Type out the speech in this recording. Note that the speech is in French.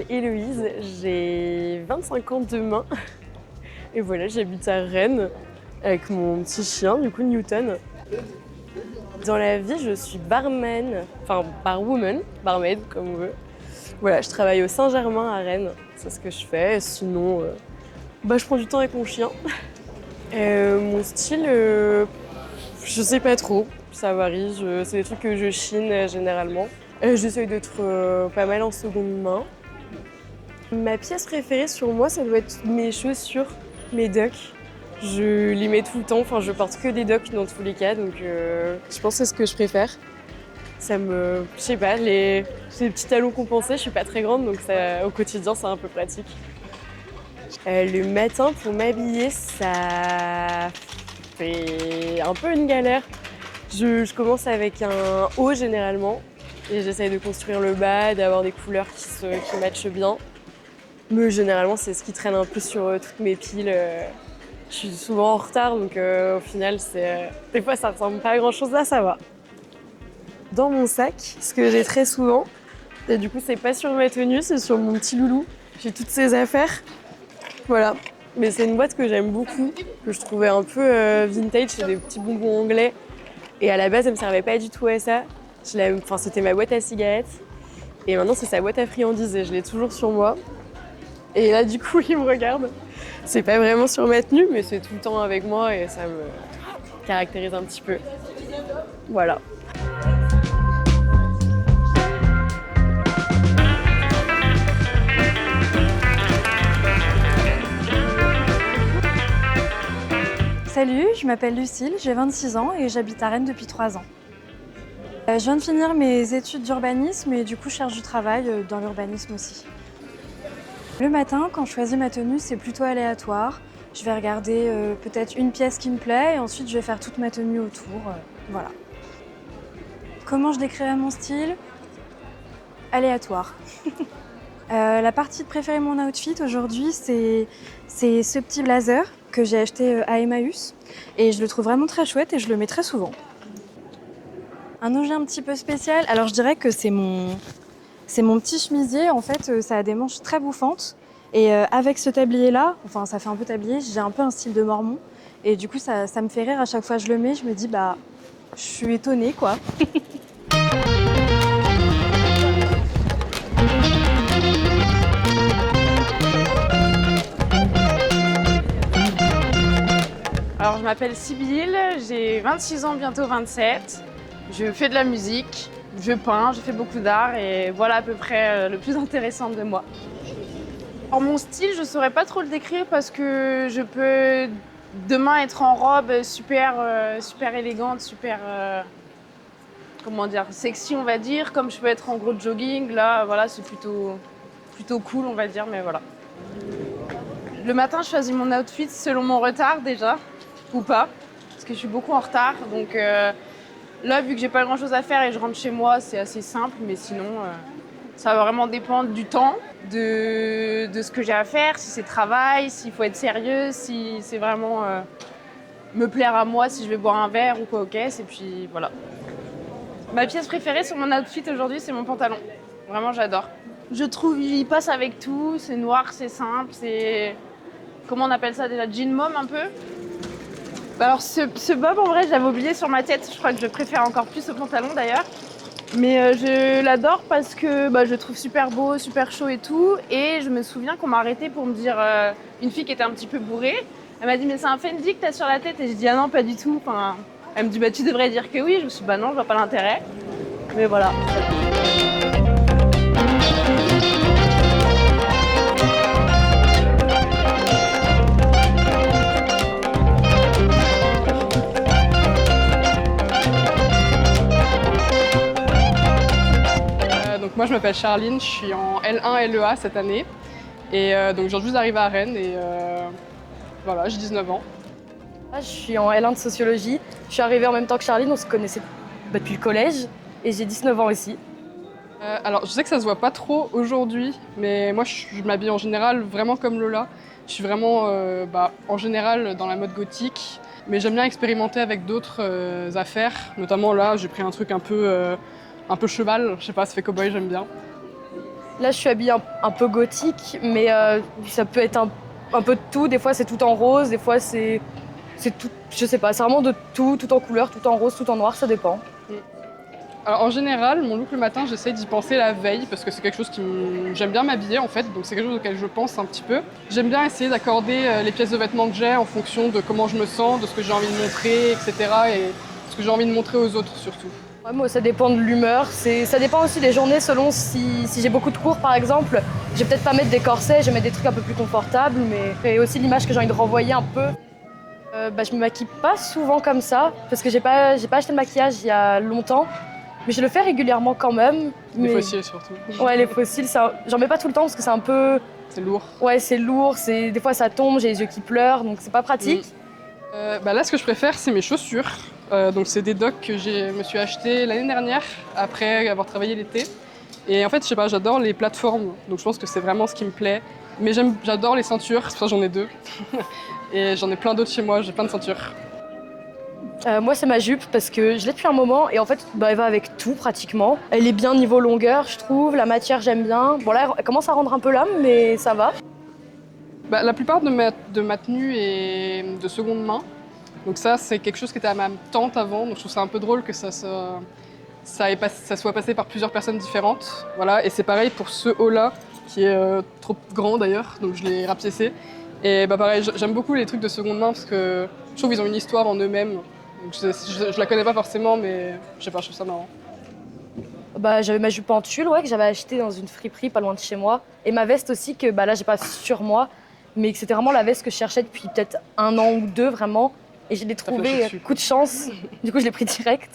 Héloïse, j'ai 25 ans demain. Et voilà, j'habite à Rennes avec mon petit chien, du coup Newton. Dans la vie, je suis barman, enfin barwoman, barmaid comme on veut. Voilà, je travaille au Saint-Germain à Rennes, c'est ce que je fais. Et sinon, je prends du temps avec mon chien. Mon style, je sais pas trop, ça varie. C'est des trucs que je chine généralement. J'essaye d'être pas mal en seconde main. Ma pièce préférée sur moi, ça doit être mes chaussures, mes docks. Je les mets tout le temps, enfin je porte que des docks dans tous les cas, donc je pense que c'est ce que je préfère. Je sais pas, j'ai des petits talons compensés, je suis pas très grande, donc ça, au quotidien c'est un peu pratique. Le matin pour m'habiller, ça fait un peu une galère. Je commence avec un haut généralement et j'essaye de construire le bas, d'avoir des couleurs qui matchent bien. Mais généralement c'est ce qui traîne un peu sur toutes mes piles. Je suis souvent en retard donc au final des fois ça ressemble pas à grand chose, là ça va. Dans mon sac, ce que j'ai très souvent, et du coup c'est pas sur ma tenue, c'est sur mon petit loulou. J'ai toutes ces affaires. Voilà. Mais c'est une boîte que j'aime beaucoup, que je trouvais un peu vintage, c'est des petits bonbons anglais. Et à la base, elle me servait pas du tout à ça. C'était ma boîte à cigarettes. Et maintenant, c'est sa boîte à friandises et je l'ai toujours sur moi. Et là, du coup, il me regarde. C'est pas vraiment sur ma tenue, mais c'est tout le temps avec moi et ça me caractérise un petit peu. Voilà. Salut, je m'appelle Lucille, j'ai 26 ans et j'habite à Rennes depuis 3 ans. Je viens de finir mes études d'urbanisme et du coup je cherche du travail dans l'urbanisme aussi. Le matin, quand je choisis ma tenue, c'est plutôt aléatoire. Je vais regarder peut-être une pièce qui me plaît et ensuite je vais faire toute ma tenue autour. Voilà. Comment je décrirais mon style ? Aléatoire. La partie préférée de mon outfit aujourd'hui, c'est ce petit blazer que j'ai acheté à Emmaüs et je le trouve vraiment très chouette et je le mets très souvent. Un objet un petit peu spécial, alors je dirais que c'est mon petit chemisier. En fait, ça a des manches très bouffantes et avec ce tablier-là, enfin ça fait un peu tablier, j'ai un peu un style de mormon et du coup ça me fait rire à chaque fois que je le mets, je me dis je suis étonnée quoi. Alors je m'appelle Sybille, j'ai 26 ans, bientôt 27. Je fais de la musique, je peins, je fais beaucoup d'art et voilà à peu près le plus intéressant de moi. Alors mon style, je ne saurais pas trop le décrire parce que je peux demain être en robe super élégante, sexy on va dire, comme je peux être en gros jogging, là voilà c'est plutôt cool on va dire, mais voilà. Le matin je choisis mon outfit selon mon retard déjà. Ou pas, parce que je suis beaucoup en retard. Donc là, vu que j'ai pas grand chose à faire et je rentre chez moi, c'est assez simple. Mais sinon, ça va vraiment dépendre du temps, de ce que j'ai à faire, si c'est travail, s'il faut être sérieux, si c'est vraiment me plaire à moi, si je vais boire un verre ou quoi aux caisses. Et puis voilà. Ma pièce préférée sur mon outfit aujourd'hui, c'est mon pantalon. Vraiment, j'adore. Je trouve il passe avec tout. C'est noir, c'est simple, c'est... Comment on appelle ça déjà ? Jean mom un peu ? Alors ce bob en vrai je l'avais oublié sur ma tête, je crois que je préfère encore plus au pantalon d'ailleurs. Mais je l'adore parce que je le trouve super beau, super chaud et tout. Et je me souviens qu'on m'a arrêté pour me dire, une fille qui était un petit peu bourrée, elle m'a dit mais c'est un Fendi que t'as sur la tête et je dis ah non pas du tout. Enfin, elle me dit tu devrais dire que oui, je me suis dit non je vois pas l'intérêt. Mais voilà. Donc moi je m'appelle Charline, je suis en L1 LEA cette année et donc je viens juste d'arriver à Rennes et voilà, j'ai 19 ans. Je suis en L1 de sociologie, je suis arrivée en même temps que Charline, on se connaissait depuis le collège et j'ai 19 ans aussi. Alors je sais que ça se voit pas trop aujourd'hui, mais moi je m'habille en général vraiment comme Lola. Je suis vraiment en général dans la mode gothique, mais j'aime bien expérimenter avec d'autres affaires, notamment là j'ai pris un truc un peu cheval, je sais pas, ça fait cow-boy, j'aime bien. Là, je suis habillée un peu gothique, mais ça peut être un peu de tout. Des fois, c'est tout en rose, des fois, c'est tout, je sais pas, c'est vraiment de tout en couleur, tout en rose, tout en noir, ça dépend. Alors en général, mon look le matin, j'essaie d'y penser la veille parce que c'est quelque chose j'aime bien m'habiller en fait, donc c'est quelque chose auquel je pense un petit peu. J'aime bien essayer d'accorder les pièces de vêtements que j'ai en fonction de comment je me sens, de ce que j'ai envie de montrer, etc. et ce que j'ai envie de montrer aux autres surtout. Ouais, moi, ça dépend de l'humeur. Ça dépend aussi des journées selon si j'ai beaucoup de cours, par exemple. Je vais peut-être pas mettre des corsets, je vais mettre des trucs un peu plus confortables, mais c'est aussi l'image que j'ai envie de renvoyer un peu. Je me maquille pas souvent comme ça, parce que j'ai pas acheté le maquillage il y a longtemps, mais je le fais régulièrement quand même. Les fossiles surtout. Ouais, les fossiles, j'en mets pas tout le temps parce que c'est un peu... C'est lourd. Ouais, c'est lourd, des fois ça tombe, j'ai les yeux qui pleurent, donc c'est pas pratique. Là, ce que je préfère, c'est mes chaussures. Donc c'est des docks que je me suis acheté l'année dernière, après avoir travaillé l'été. Et en fait, je sais pas, j'adore les plateformes, donc je pense que c'est vraiment ce qui me plaît. Mais j'adore les ceintures, c'est pour ça que j'en ai 2. Et j'en ai plein d'autres chez moi, j'ai plein de ceintures. Moi, c'est ma jupe parce que je l'ai depuis un moment et en fait, elle va avec tout pratiquement. Elle est bien niveau longueur, je trouve. La matière, j'aime bien. Bon, là, elle commence à rendre un peu l'âme, mais ça va. La plupart de ma tenue est de seconde main. Donc ça, c'est quelque chose qui était à ma tante avant. Donc je trouve ça un peu drôle que ça soit passé par plusieurs personnes différentes. Voilà. Et c'est pareil pour ce haut-là, qui est trop grand d'ailleurs. Donc je l'ai rapiécé. Et pareil, j'aime beaucoup les trucs de seconde main parce que je trouve qu'ils ont une histoire en eux-mêmes. Donc je la connais pas forcément, mais je sais pas, je trouve ça marrant. J'avais ma jupe en tulle, ouais, que j'avais achetée dans une friperie pas loin de chez moi. Et ma veste aussi, que là, j'ai pas sur moi, mais que c'était vraiment la veste que je cherchais depuis peut-être 1 an ou 2 vraiment. Et je l'ai trouvée, coup de chance. Du coup, je l'ai pris direct.